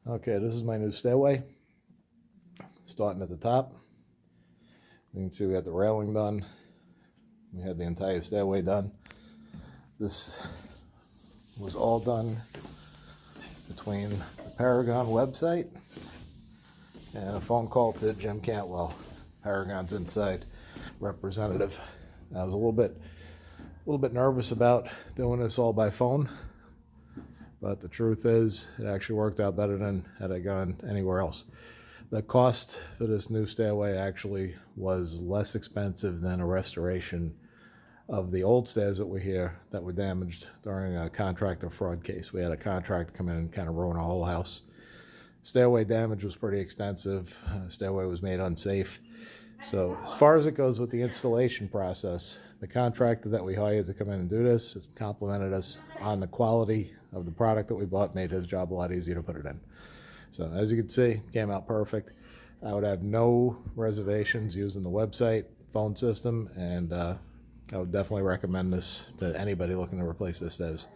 Okay, this is my new stairway. Starting at the top. You can see we had the railing done. We had the entire stairway done. This was all done between the Paragon website and a phone call to Jim Cantwell, Paragon's inside representative. I was a little bit nervous about doing this all by phone, but the truth is it actually worked out better than had I gone anywhere else. The cost for this new stairway actually was less expensive than a restoration of the old stairs that were here that were damaged during a contractor fraud case. We had a contractor come in and kind of ruin our whole house. Stairway damage was pretty extensive. Stairway was made unsafe. So as far as it goes with the installation process, the contractor that we hired to come in and do this has complimented us on the quality of the product that we bought, made his job a lot easier to put it in. So as you can see, it came out perfect. I would have no reservations using the website, phone system, and I would definitely recommend this to anybody looking to replace their stairs.